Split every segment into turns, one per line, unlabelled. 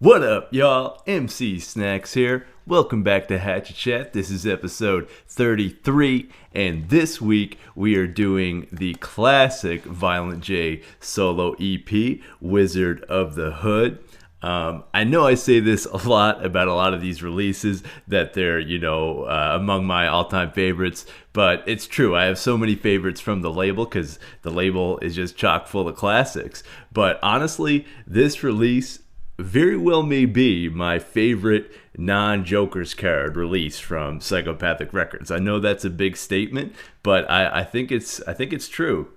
What up, y'all? MC Snax here. Welcome back to Hatchet Chat. This is episode 33, and this week we are doing the classic Violent J solo EP, Wizard of the Hood. I know I say this a lot about a lot of these releases, that they're, among my all-time favorites, but it's true. I have so many favorites from the label because the label is just chock full of classics. But honestly, this release very well may be my favorite non-Joker's card release from Psychopathic Records. I know that's a big statement, but I think it's true.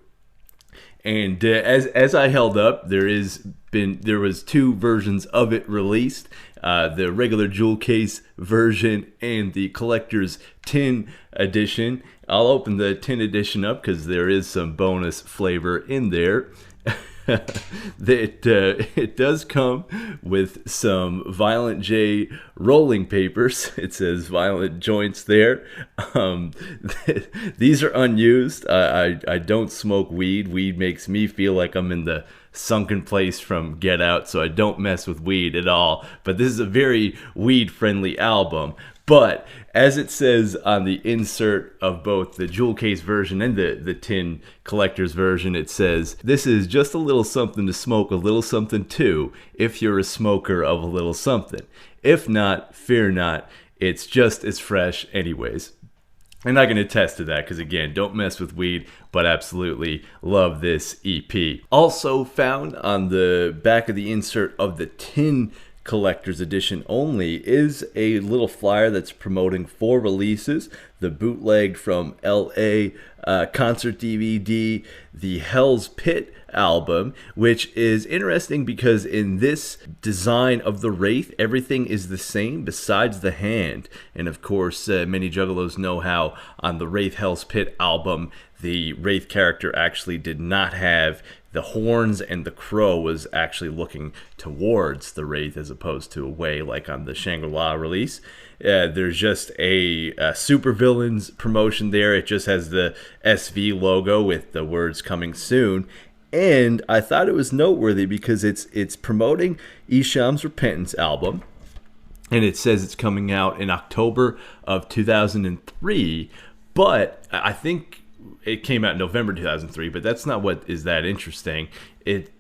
And as I held up, there was two versions of it released, the regular jewel case version and the collector's tin edition. I'll open the tin edition up because there is some bonus flavor in there. It does come with some Violent J rolling papers. It says Violent Joints there. These are unused. I don't smoke weed. Weed makes me feel like I'm in the sunken place from Get Out, so I don't mess with weed at all. But this is a very weed-friendly album. But as it says on the insert of both the jewel case version and the tin collector's version, it says, "This is just a little something to smoke a little something too, if you're a smoker of a little something. If not, fear not, it's just as fresh anyways." And I can attest to that because, again, don't mess with weed, but absolutely love this EP. Also found on the back of the insert of the tin collector's edition only is a little flyer that's promoting 4 releases: the bootleg from LA concert DVD, the Hell's Pit album, which is interesting because in this design of the Wraith, everything is the same besides the hand. And of course, many juggalos know how on the Wraith Hell's Pit album, the Wraith character actually did not have the horns, and the crow was actually looking towards the Wraith as opposed to away, like on the Shangri-La release. There's just a supervillains promotion there. It just has the SV logo with the words "coming soon." And I thought it was noteworthy because it's promoting Esham's Repentance album, and it says it's coming out in October of 2003, but I think it came out in November 2003, but that's not what is that interesting. It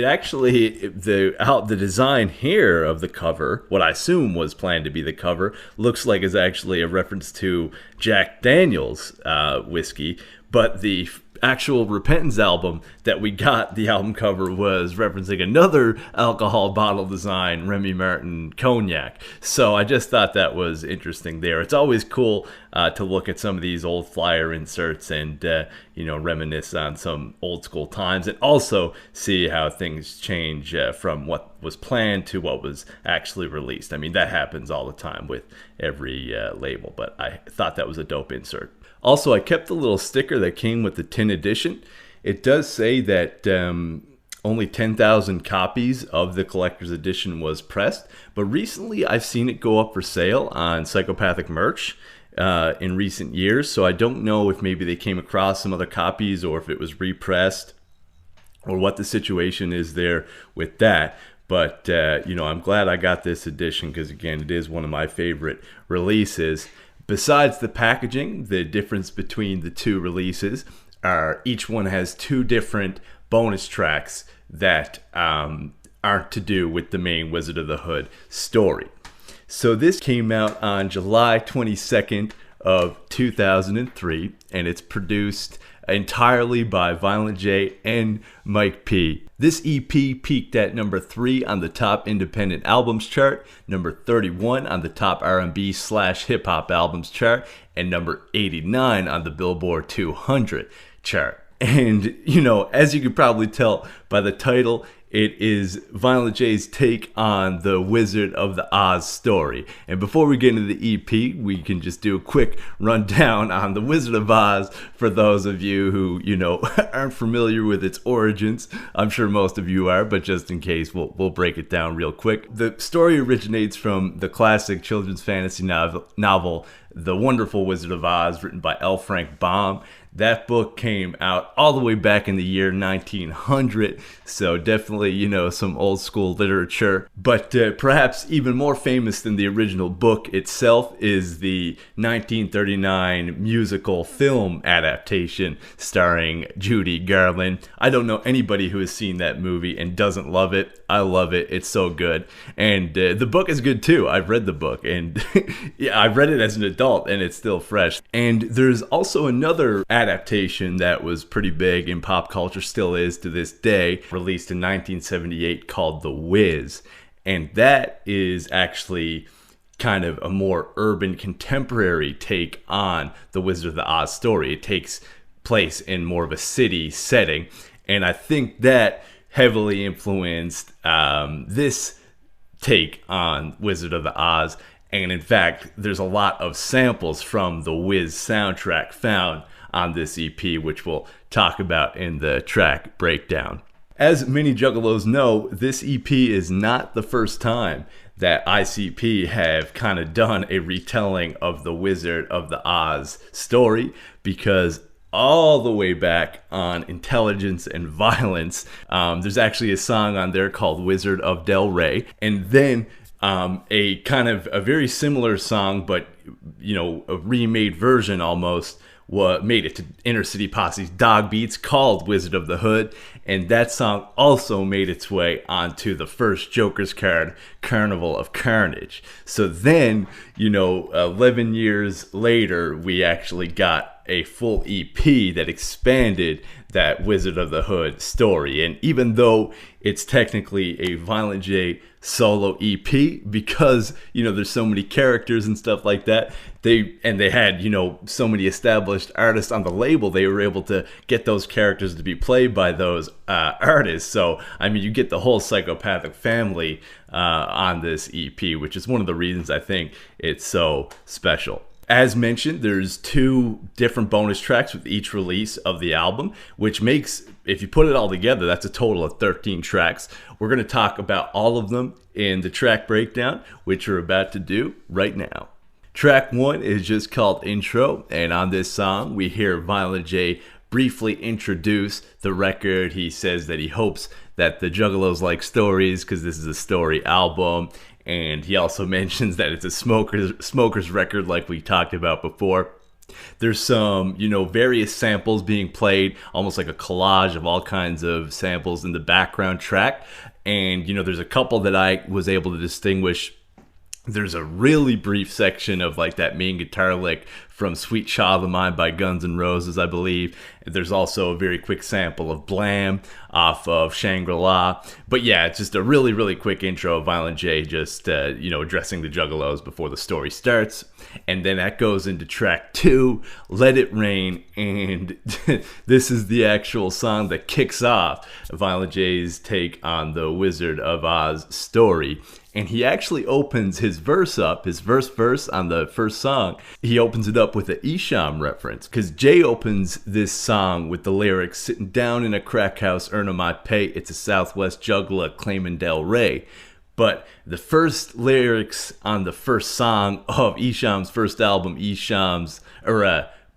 actually, the design here of the cover, what I assume was planned to be the cover, looks like it's actually a reference to Jack Daniel's whiskey, but the actual Repentance album that we got, the album cover was referencing another alcohol bottle design, Remy Martin cognac. So I just thought that was interesting there. It's always cool to look at some of these old flyer inserts and reminisce on some old school times, and also see how things change from what was planned to what was actually released. I mean, that happens all the time with every label, but I thought that was a dope insert. Also, I kept the little sticker that came with the tin edition. It does say that only 10,000 copies of the collector's edition was pressed, but recently I've seen it go up for sale on Psychopathic merch in recent years, so I don't know if maybe they came across some other copies or if it was repressed or what the situation is there with that. But, I'm glad I got this edition because, again, it is one of my favorite releases. Besides the packaging, the difference between the two releases are each one has 2 different bonus tracks that aren't to do with the main Wizard of the Hood story. So this came out on July 22nd of 2003, and it's produced entirely by Violent J and Mike P. This EP peaked at number 3 on the top independent albums chart, number 31 on the top R&B/hip hop albums chart, and number 89 on the Billboard 200 chart. And, as you could probably tell by the title, it is Violent J's take on the Wizard of the Oz story. And before we get into the EP, we can just do a quick rundown on the Wizard of Oz for those of you who, aren't familiar with its origins. I'm sure most of you are, but just in case, we'll break it down real quick. The story originates from the classic children's fantasy novel, The Wonderful Wizard of Oz, written by L. Frank Baum. That book came out all the way back in the year 1900, so definitely, you know, some old school literature. But perhaps even more famous than the original book itself is the 1939 musical film adaptation starring Judy Garland. I don't know anybody who has seen that movie and doesn't love it. I love it. It's so good. And the book is good too. I've read the book, and yeah, I've read it as an adult and it's still fresh. And there's also another adaptation that was pretty big in pop culture, still is to this day, released in 1978, called The Wiz. And that is actually kind of a more urban contemporary take on the Wizard of the Oz story. It takes place in more of a city setting, and I think that heavily influenced this take on Wizard of the Oz. And in fact, there's a lot of samples from the Wiz soundtrack found on this EP, which we'll talk about in the track breakdown. As many juggalos know, this EP is not the first time that ICP have kind of done a retelling of the Wizard of the Oz story, because all the way back on Intelligence and Violence, there's actually a song on there called Wizard of Del Rey, and then a kind of a very similar song, but you know, a remade version almost, made it to Inner City Posse's Dog Beats, called Wizard of the Hood, and that song also made its way onto the first Joker's card, Carnival of Carnage. So then, you know, 11 years later, we actually got a full EP that expanded that Wizard of the Hood story. And even though it's technically a Violent J solo EP, because, you know, there's so many characters and stuff like that, they had, you know, so many established artists on the label, they were able to get those characters to be played by those artists. So I mean, you get the whole Psychopathic family on this EP, which is one of the reasons I think it's so special. As mentioned, there's 2 different bonus tracks with each release of the album, which makes, if you put it all together, that's a total of 13 tracks. We're going to talk about all of them in the track breakdown, which we're about to do right now. Track 1 is just called Intro, and on this song, we hear Violent J briefly introduce the record. He says that he hopes that the Juggalos like stories because this is a story album. And he also mentions that it's a smoker's record, like we talked about before. There's some, you know, various samples being played, almost like a collage of all kinds of samples in the background track. And, you know, there's a couple that I was able to distinguish. There's a really brief section of like that main guitar lick from Sweet Child of Mine by Guns N' Roses, I believe. There's also a very quick sample of Blam off of Shangri-La. But yeah, it's just a really, really quick intro of Violent J just, you know, addressing the Juggalos before the story starts. And then that goes into track 2, Let It Rain. And this is the actual song that kicks off Violent J's take on the Wizard of Oz story. And he actually opens his verse up, his verse on the first song. He opens it up with an Esham reference, because Jay opens this song with the lyrics, sitting down in a crack house, earning my pay. It's a Southwest juggler claiming Del Rey. But the first lyrics on the first song of Esham's first album,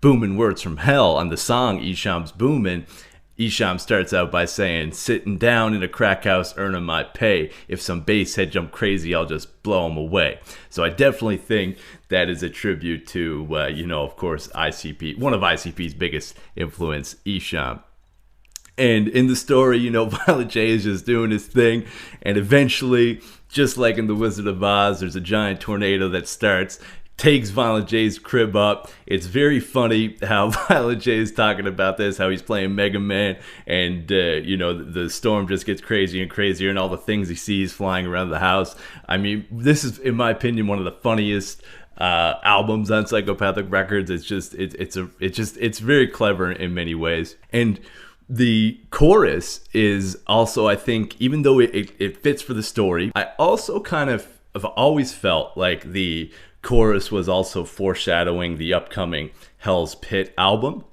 Boomin' Words from Hell, on the song Esham's Boomin', Esham starts out by saying, sitting down in a crack house, earning my pay. If some bass head jump crazy, I'll just blow them away. So I definitely think that is a tribute to, you know, of course, ICP, one of ICP's biggest influence, Esham. And in the story, you know, Violent J is just doing his thing. And eventually, just like in The Wizard of Oz, there's a giant tornado that starts, takes Violent J's crib up. It's very funny how Violent J is talking about this, how he's playing Mega Man, and you know, the storm just gets crazier and crazier, and all the things he sees flying around the house. I mean, this is, in my opinion, one of the funniest albums on Psychopathic Records. It's just it's very clever in many ways. And the chorus is also, I think, even though it fits for the story, I also kind of have always felt like the chorus was also foreshadowing the upcoming Hell's Pit album,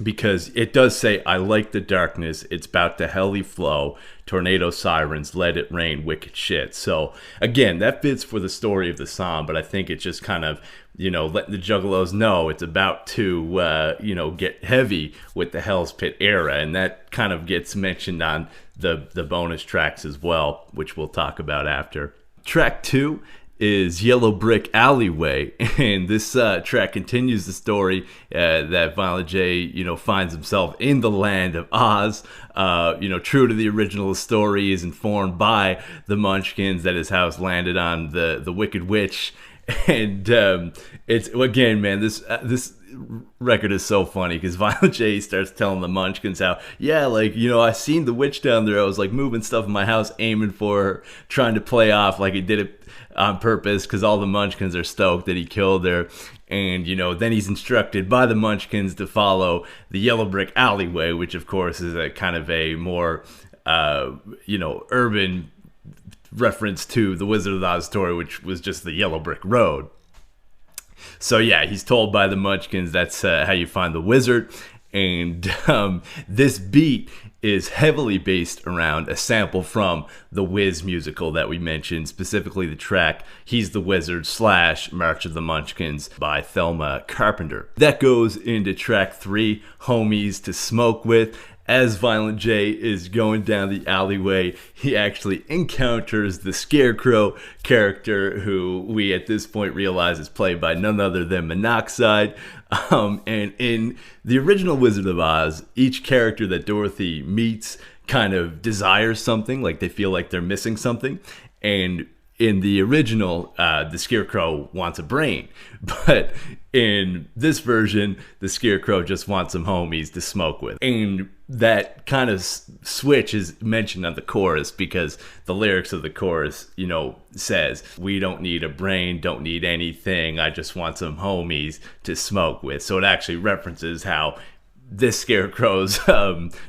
because it does say, I like the darkness, it's about to helly flow, tornado sirens, let it rain, wicked shit. So again, that fits for the story of the song, but I think it's just kind of, letting the Juggalos know it's about to, get heavy with the Hell's Pit era, and that kind of gets mentioned on the bonus tracks as well, which we'll talk about after. Track 2 is Yellow Brick Alleyway, and this track continues the story that Violent J, finds himself in the land of Oz. True to the original story, he is informed by the Munchkins that his house landed on the Wicked Witch, and it's, again, man, this record is so funny because Violent J starts telling the Munchkins how, I seen the witch down there. I was like moving stuff in my house, aiming for her, trying to play off like he did it on purpose, because all the Munchkins are stoked that he killed her. And then he's instructed by the Munchkins to follow the Yellow Brick Alleyway, which of course is a kind of a more urban reference to the Wizard of Oz story, which was just the Yellow Brick Road. So yeah, he's told by the Munchkins that's how you find the wizard. And this beat is heavily based around a sample from the Wiz musical that we mentioned, specifically the track He's the Wizard / March of the Munchkins by Thelma Carpenter. That goes into track 3, Homies to Smoke With. As Violent J is going down the alleyway, he actually encounters the Scarecrow character, who we at this point realize is played by none other than Monoxide. And in the original Wizard of Oz, each character that Dorothy meets kind of desires something, like they feel like they're missing something. And in the original, the Scarecrow wants a brain. But in this version, the Scarecrow just wants some homies to smoke with. And that kind of switch is mentioned on the chorus, because the lyrics of the chorus, says, we don't need a brain, don't need anything, I just want some homies to smoke with. So it actually references how this Scarecrow's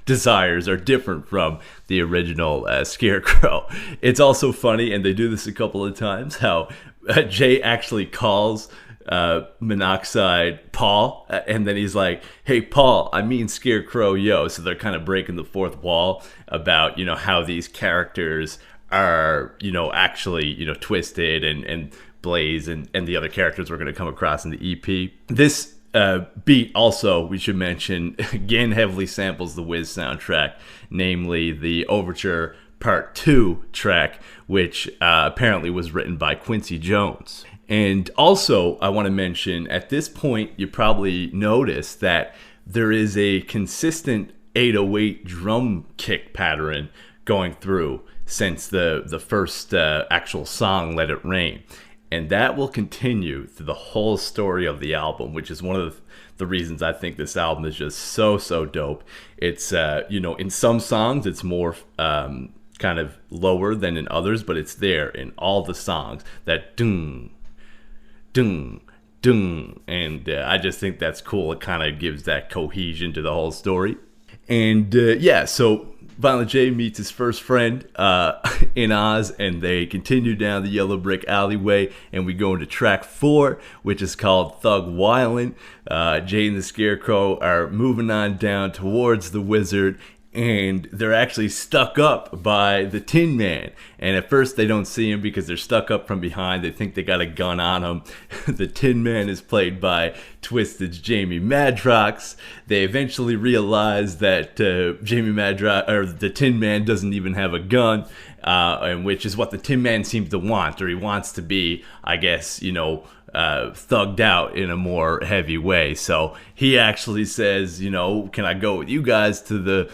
desires are different from the original Scarecrow. It's also funny, and they do this a couple of times, how Jay actually calls Monoxide Paul, and then he's like, hey Paul, I mean Scarecrow, yo. So they're kind of breaking the fourth wall about how these characters are actually Twiztid and Blaze and the other characters we're going to come across in the EP. This beat also, we should mention, again heavily samples the Wiz soundtrack, namely the Overture Part 2 track, which apparently was written by Quincy Jones. And also, I want to mention, at this point, you probably noticed that there is a consistent 808 drum kick pattern going through since the first actual song, Let It Rain. And that will continue through the whole story of the album, which is one of the reasons I think this album is just so dope. It's, in some songs, it's more kind of lower than in others, but it's there in all the songs. That dung, dung, dung. And I just think that's cool. It kind of gives that cohesion to the whole story. And so Violent J meets his first friend in Oz, and they continue down the Yellow Brick Alleyway, and we go into track 4, which is called Thug Whilin. Jay and the Scarecrow are moving on down towards the wizard, and they're actually stuck up by the Tin Man. And at first they don't see him because they're stuck up from behind. They think they got a gun on him. The Tin Man is played by Twiztid's Jamie Madrox. They eventually realize that Jamie Madrox, or the Tin Man, doesn't even have a gun, and which is what the Tin Man seems to want, or he wants to be, I guess, thugged out in a more heavy way. So he actually says, can I go with you guys to the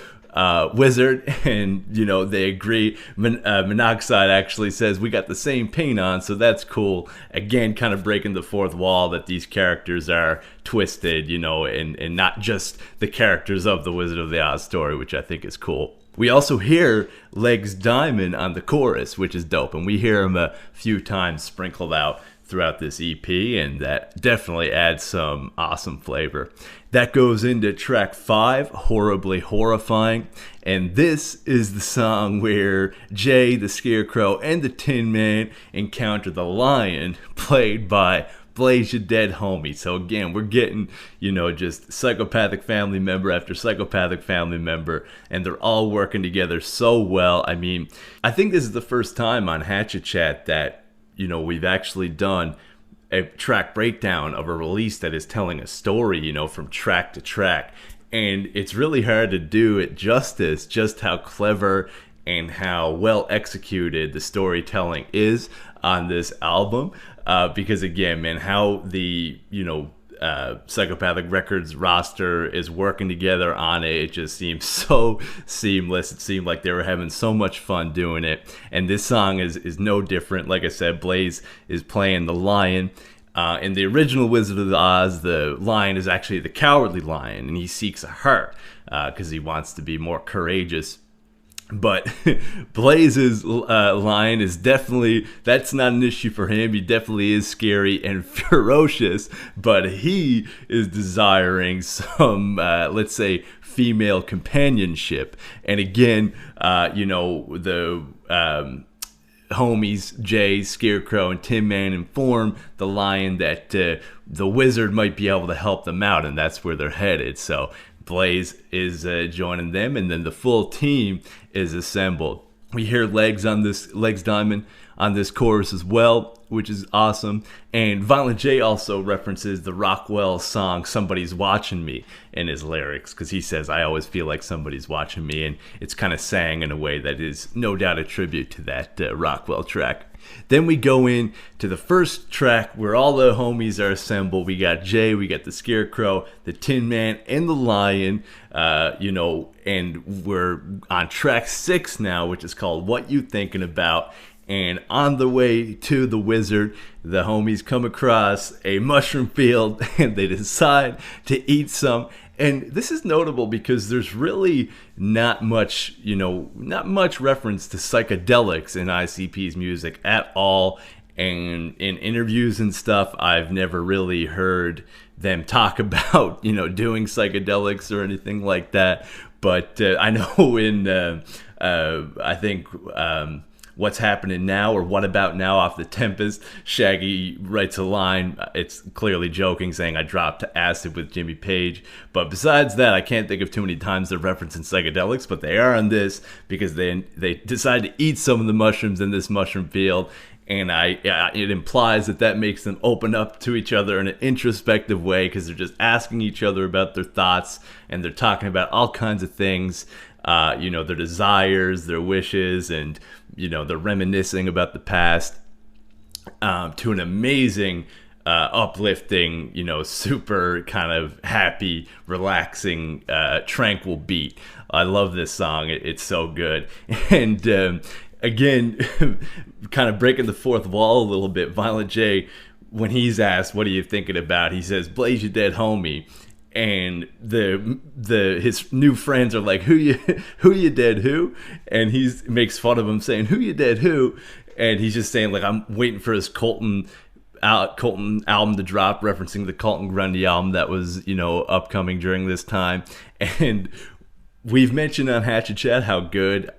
wizard? And they agree. Monoxide actually says, we got the same paint on, so that's cool. Again, kind of breaking the fourth wall that these characters are Twiztid, and not just the characters of the Wizard of the Oz story, which I think is cool. We also hear Legs Diamond on the chorus, which is dope, and we hear him a few times sprinkled out throughout this EP, and that definitely adds some awesome flavor. That goes into track 5, Horribly Horrifying, and this is the song where Jay, the Scarecrow, and the Tin Man encounter the lion, played by Blaze, you dead homie. So again, we're getting, you know, just psychopathic family member after psychopathic family member, and they're all working together so well. I mean, I think this is the first time on Hatchet Chat that, you know, we've actually done a track breakdown of a release that is telling a story, you know, from track to track. And it's really hard to do it justice, just how clever and how well executed the storytelling is on this album. Because again, man, how the, you know, Psychopathic Records roster is working together on it. It just seems so seamless. It seemed like they were having so much fun doing it. And this song is no different. Like I said, Blaze is playing the lion. In the original Wizard of Oz, the lion is actually the cowardly lion, and he seeks a heart because he wants to be more courageous. But Blaze's lion is definitely, that's not an issue for him. He definitely is scary and ferocious, but he is desiring some, let's say, female companionship. And again, you know, the homies, Jay, Scarecrow, and Tin Man inform the lion that the wizard might be able to help them out, and that's where they're headed. So Blaze is joining them, and then the full team is assembled. We hear Legs Diamond on this chorus as well, which is awesome. And Violent J also references the Rockwell song "Somebody's Watching Me" in his lyrics, because he says, "I always feel like somebody's watching me," and it's kind of sang in a way that is no doubt a tribute to that Rockwell track. Then we go in to the first track where all the homies are assembled. We got Jay, we got the Scarecrow, the Tin Man, and the Lion, you know, and we're on track 6 now, which is called "What You Thinking About." And on the way to the wizard, the homies come across a mushroom field and they decide to eat some. And this is notable because there's really not much, you know, not much reference to psychedelics in ICP's music at all. And in interviews and stuff, I've never really heard them talk about, you know, doing psychedelics or anything like that. But I know in, I think, What's Happening Now, or What About Now off the Tempest, Shaggy writes a line, it's clearly joking, saying, "I dropped acid with Jimmy Page." But besides that, I can't think of too many times they're referencing psychedelics, but they are on this because they decide to eat some of the mushrooms in this mushroom field. And it implies that makes them open up to each other in an introspective way, because they're just asking each other about their thoughts, and they're talking about all kinds of things, you know, their desires, their wishes, and, you know, they're reminiscing about the past, to an amazing, uplifting, you know, super kind of happy, relaxing, tranquil beat. I love this song. It's so good. And again, kind of breaking the fourth wall a little bit, Violent J, when he's asked, "What are you thinking about?" he says, "Blaze, you dead homie." And his new friends are like, who you dead who? And he makes fun of him, saying, "Who you dead who?" And he's just saying, like, "I'm waiting for his Colton album to drop," referencing the Colton Grundy album that was, you know, upcoming during this time. And we've mentioned on Hatchet Chat how good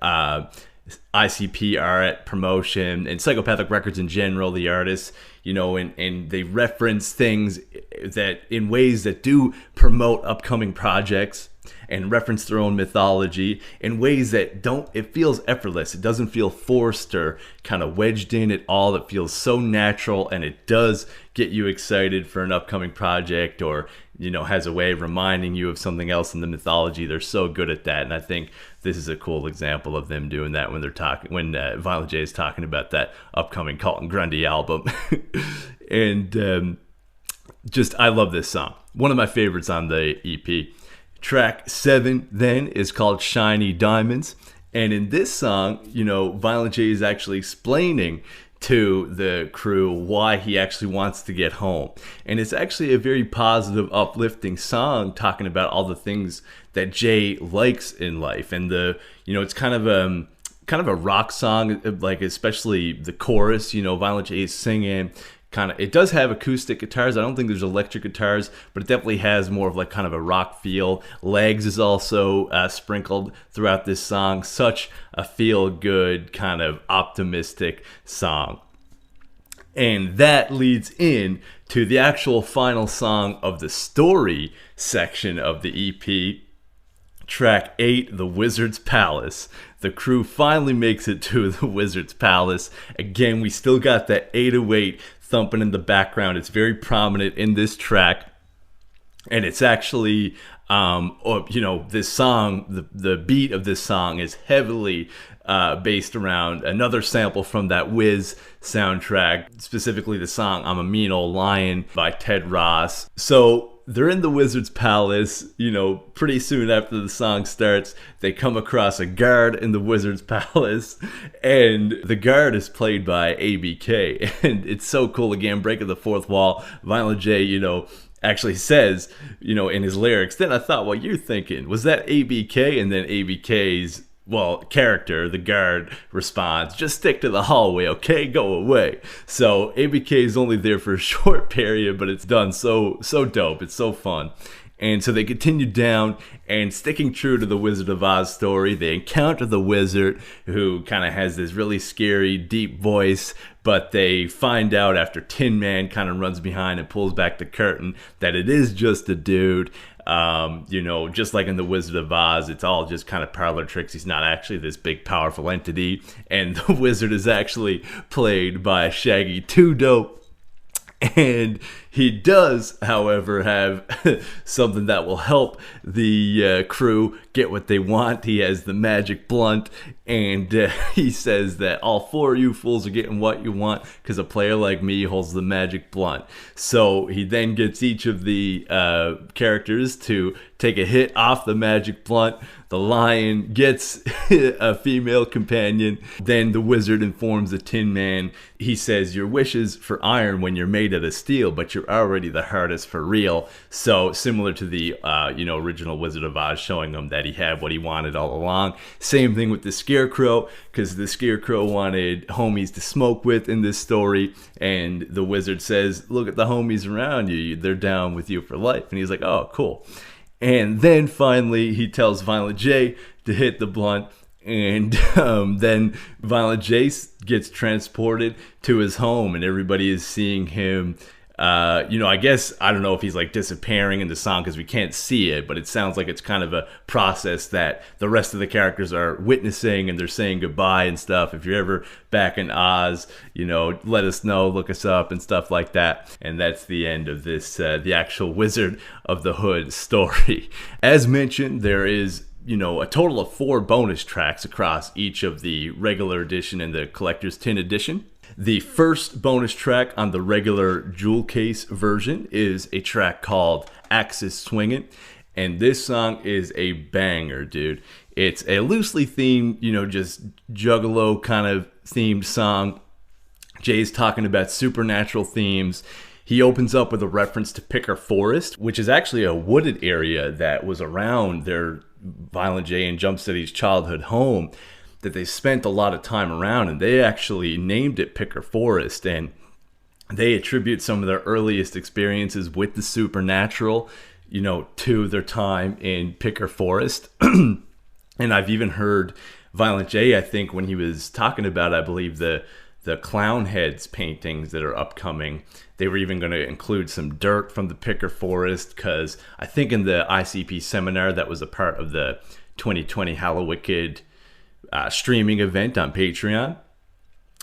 ICP are at promotion, and Psychopathic Records in general, the artists, you know, and they reference things that in ways that do promote upcoming projects and reference their own mythology in ways that it feels effortless. It doesn't feel forced or kind of wedged in at all. It feels so natural, and it does get you excited for an upcoming project, or, you know, has a way of reminding you of something else in the mythology. They're so good at that, and I think this is a cool example of them doing that when they're talking, when Violent J is talking about that upcoming Colton Grundy album. And just, I love this song. One of my favorites on the EP. Track 7 then is called "Shiny Diamonds," and in this song, you know, Violent J is actually explaining to the crew why he actually wants to get home. And it's actually a very positive, uplifting song, talking about all the things that Jay likes in life. And you know, it's kind of a rock song, like especially the chorus, you know, Violent J is singing. It does have acoustic guitars. I don't think there's electric guitars, but it definitely has more of like kind of a rock feel. Legs is also sprinkled throughout this song. Such a feel-good, kind of optimistic song. And that leads in to the actual final song of the story section of the EP, track 8, The Wizard's Palace. The crew finally makes it to the Wizard's Palace. Again, we still got that 808 thumping in the background. It's very prominent in this track. And it's actually, this song, the beat of this song is heavily based around another sample from that Wiz soundtrack, specifically the song I'm a Mean Old Lion by Ted Ross. So they're in the Wizard's Palace, pretty soon after the song starts, they come across a guard in the Wizard's Palace, and the guard is played by ABK, and it's so cool, again, breaking the fourth wall. Violent J, actually says, in his lyrics, then I thought, what you're thinking, was that ABK? And then ABK's, character, the guard, responds, just stick to the hallway, okay? Go away. So ABK is only there for a short period, but it's done so dope. It's so fun. And so they continue down, and sticking true to the Wizard of Oz story, they encounter the wizard, who kind of has this really scary, deep voice, but they find out after Tin Man kind of runs behind and pulls back the curtain that it is just a dude. Just like in the Wizard of Oz, it's all just kind of parlor tricks. He's not actually this big, powerful entity. And the wizard is actually played by Shaggy. Too dope. And he does, however, have something that will help the crew get what they want. He has the magic blunt, and he says that all 4 of you fools are getting what you want because a player like me holds the magic blunt. So he then gets each of the characters to take a hit off the magic blunt. The lion gets a female companion. Then the wizard informs the Tin Man. He says, your wish is for iron when you're made out of steel, but you're already the hardest for real. So similar to the original Wizard of Oz, showing him that he had what he wanted all along. Same thing with the Scarecrow, because the Scarecrow wanted homies to smoke with in this story. And the wizard says, look at the homies around you. They're down with you for life. And he's like, oh, cool. And then finally, he tells Violent J to hit the blunt, and then Violent J gets transported to his home, and everybody is seeing him. I guess, I don't know if he's like disappearing in the song because we can't see it, but it sounds like it's kind of a process that the rest of the characters are witnessing, and they're saying goodbye and stuff. If you're ever back in Oz, let us know, look us up and stuff like that. And that's the end of this, the actual Wizard of the Hood story. As mentioned, there is a total of 4 bonus tracks across each of the regular edition and the collector's tin edition. The first bonus track on the regular jewel case version is a track called Axis Swingin', and this song is a banger, dude. It's a loosely themed, just juggalo kind of themed song. Jay's talking about supernatural themes. He opens up with a reference to Picker Forest, which is actually a wooded area that was around their Violent J and Jumpsteady's childhood home that they spent a lot of time around, and they actually named it Picker Forest, and they attribute some of their earliest experiences with the supernatural, to their time in Picker Forest. And I've even heard Violent J, I think, when he was talking about, I believe, the clown heads paintings that are upcoming, they were even going to include some dirt from the Picker Forest, because I think in the ICP seminar that was a part of the 2020 Hallowicked streaming event on Patreon,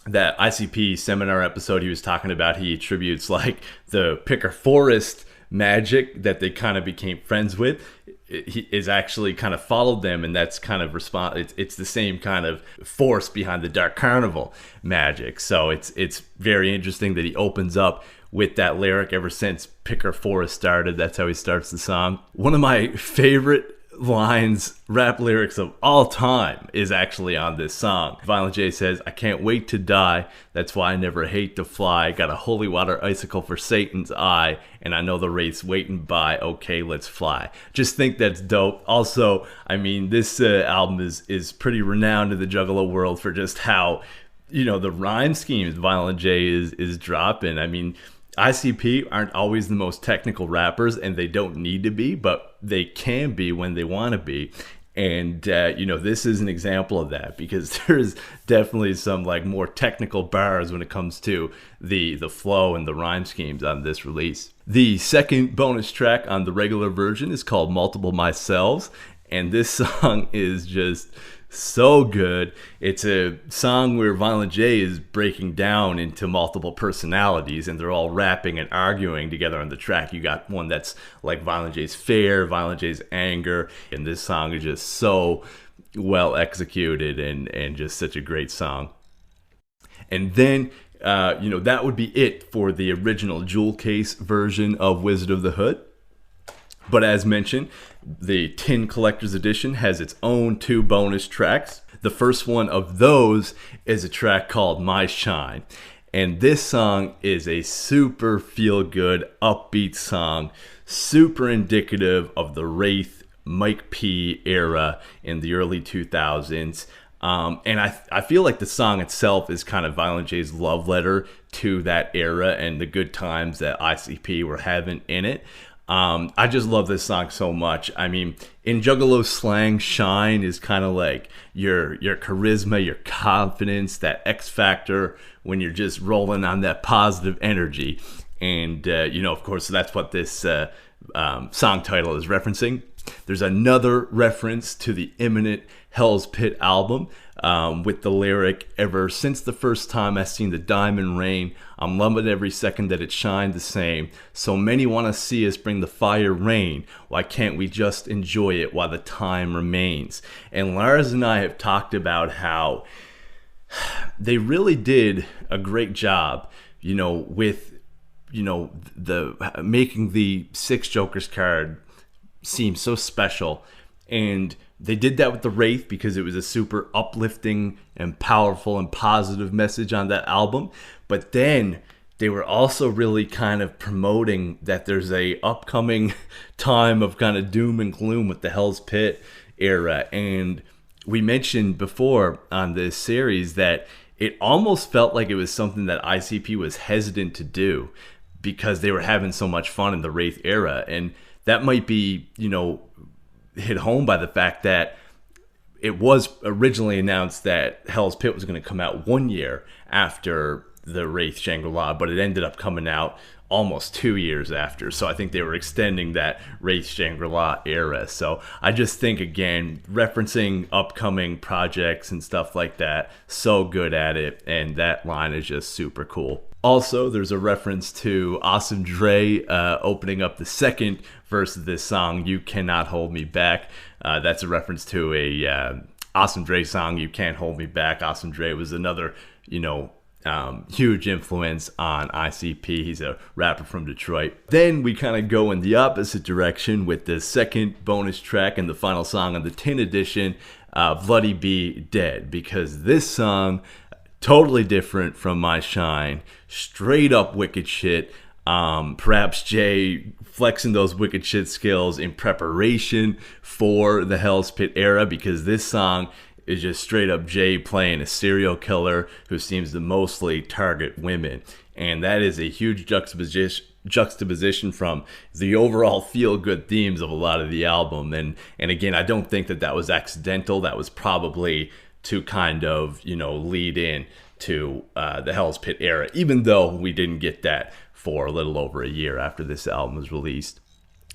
that ICP seminar episode he was talking about, he attributes like the Picker Forest magic that they kind of became friends with. He is actually kind of followed them, and that's kind of it's the same kind of force behind the Dark Carnival magic. So it's very interesting that he opens up with that lyric. Ever since Picker Forest started, that's how he starts the song. One of my favorite rap lyrics of all time is actually on this song. Violent J says, I can't wait to die, that's why I never hate to fly, got a holy water icicle for Satan's eye, and I know the wraith's waiting by, okay, let's fly. Just think that's dope. Also, I mean, this album is pretty renowned in the Juggalo world for just how, the rhyme schemes Violent J is dropping. I mean, ICP aren't always the most technical rappers, and they don't need to be, but they can be when they want to be. And this is an example of that, because there's definitely some like more technical bars when it comes to the flow and the rhyme schemes on this release. The second bonus track on the regular version is called Multiple Myselves, and this song is just so good. It's a song where Violent J is breaking down into multiple personalities, and they're all rapping and arguing together on the track. You got one that's like Violent J's fear, Violent J's anger, and this song is just so well executed and just such a great song. And then that would be it for the original Jewel Case version of Wizard of the Hood. But as mentioned, the Tin Collector's Edition has its own 2 bonus tracks. The first one of those is a track called My Shine. And this song is a super feel-good, upbeat song, super indicative of the Wraith, Mike P era in the early 2000s. And I feel like the song itself is kind of Violent J's love letter to that era and the good times that ICP were having in it. I just love this song so much. I mean, in Juggalo slang, shine is kind of like your charisma, your confidence, that X factor when you're just rolling on that positive energy. And, of course, that's what this song title is referencing. There's another reference to the imminent Hell's Pit album with the lyric, ever since the first time I seen the diamond rain, I'm loving every second that it shined the same. So many want to see us bring the fire rain. Why can't we just enjoy it while the time remains? And Lars and I have talked about how they really did a great job, with, the making the 6 Jokers card seem so special. And they did that with the Wraith because it was a super uplifting and powerful and positive message on that album. But then they were also really kind of promoting that there's a upcoming time of kind of doom and gloom with the Hell's Pit era. And we mentioned before on this series that it almost felt like it was something that ICP was hesitant to do because they were having so much fun in the Wraith era. And that might be, hit home by the fact that it was originally announced that Hell's Pit was going to come out 1 year after the Wraith Shangri-La, but it ended up coming out almost 2 years after. So I think they were extending that Wraith Shangri-La era. So I just think, again, referencing upcoming projects and stuff like that, so good at it. And that line is just super cool. Also, there's a reference to Awesome Dre opening up the second verse of this song, You Cannot Hold Me Back. That's a reference to a Awesome Dre song, You Can't Hold Me Back. Awesome Dre was another, huge influence on ICP. He's a rapper from Detroit. Then we kind of go in the opposite direction with the second bonus track and the final song on the Tin edition, Bloody Be Dead, because this song, totally different from My Shine, straight up wicked shit. Perhaps Jay flexing those wicked shit skills in preparation for the Hell's Pit era, because this song is just straight up Jay playing a serial killer who seems to mostly target women. And that is a huge juxtaposition from the overall feel-good themes of a lot of the album. And again, I don't think that was accidental. That was probably to kind of, lead in to the Hell's Pit era, even though we didn't get that for a little over a year after this album was released.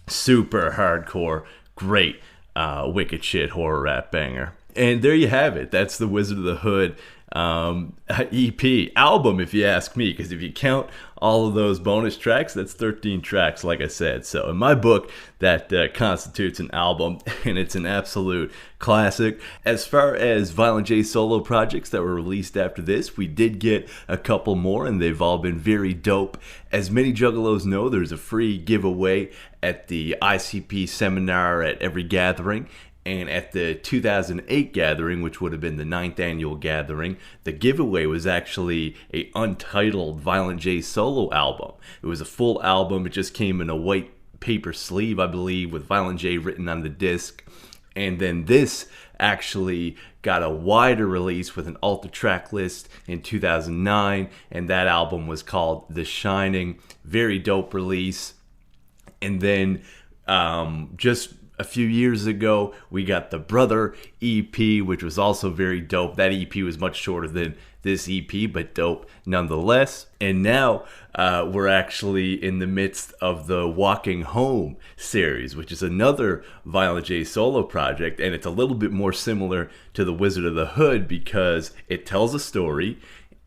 Super hardcore, great, wicked shit horror rap banger. And there you have it. That's the Wizard of the Hood EP album, if you ask me, because if you count all of those bonus tracks, that's 13 tracks, like I said. So in my book, that constitutes an album, and it's an absolute classic. As far as Violent J solo projects that were released after this, we did get a couple more, and they've all been very dope. As many Juggalos know, there's a free giveaway at the ICP seminar at every gathering. And at the 2008 gathering, which would have been the 9th annual gathering, the giveaway was actually a untitled Violent J solo album. It was a full album. It just came in a white paper sleeve, I believe, with Violent J written on the disc. And then this actually got a wider release with an alter track list in 2009. And that album was called The Shining. Very dope release. And then just A few years ago, we got the Brother EP, which was also very dope. That EP was much shorter than this EP, but dope nonetheless. And now we're actually in the midst of the Walking Home series, which is another Violent J solo project, and it's a little bit more similar to the Wizard of the Hood because it tells a story.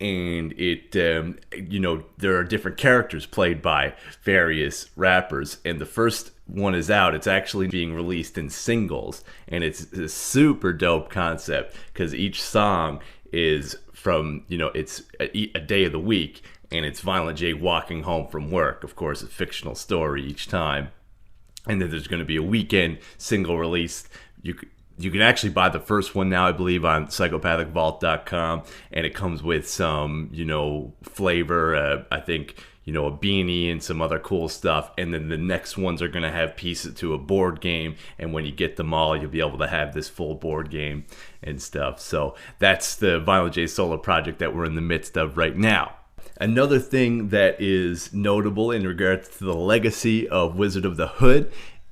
And it, there are different characters played by various rappers. And the first one is out. It's actually being released in singles. And it's a super dope concept because each song is from, it's a day of the week. And it's Violent J walking home from work. Of course, a fictional story each time. And then there's going to be a weekend single release. You can actually buy the first one now, I believe, on psychopathicvault.com, and it comes with some, flavor, I think, a beanie and some other cool stuff. And then the next ones are going to have pieces to a board game, and when you get them all, you'll be able to have this full board game and stuff. So that's the Violent J solo project that we're in the midst of right now. Another thing that is notable in regards to the legacy of Wizard of the Hood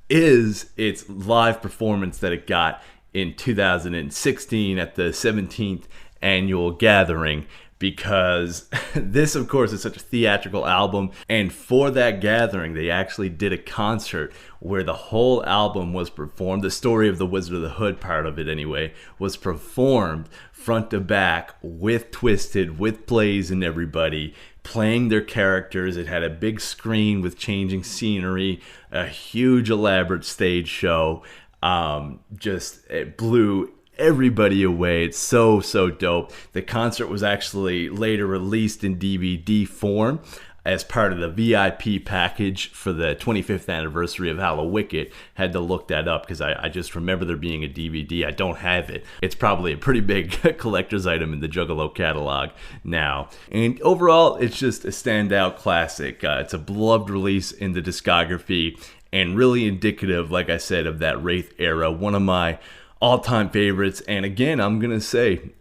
is its live performance that it got in 2016 at the 17th annual gathering, because this, of course, is such a theatrical album. And for that gathering, they actually did a concert where the whole album was performed. The story of the Wizard of the Hood part of it, anyway, was performed front to back with Twiztid, with Blaze and everybody playing their characters. It had a big screen with changing scenery, a huge elaborate stage show. It blew everybody away. It's so dope. The concert was actually later released in DVD form as part of the VIP package for the 25th anniversary of Hallowicked. Had to look that up because I just remember there being a DVD. I don't have it. It's probably a pretty big collector's item in the Juggalo catalog now. And overall, it's just a standout classic. It's a beloved release in the discography and really indicative, like I said, of that Wraith era. One of my all-time favorites, and again, I'm gonna say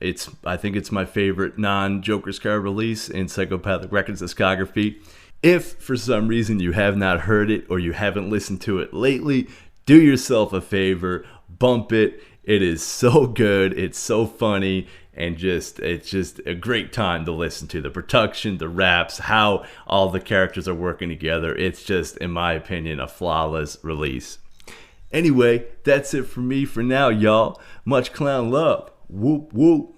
I think it's my favorite non-Joker's Card release in Psychopathic Records discography. If for some reason you have not heard it or you haven't listened to it lately, do yourself a favor, bump it. It is so good, it's so funny, and it's just a great time to listen to. The production, the raps, how all the characters are working together. It's just, in my opinion, a flawless release. Anyway, that's it for me for now, y'all. Much clown love. Whoop, whoop.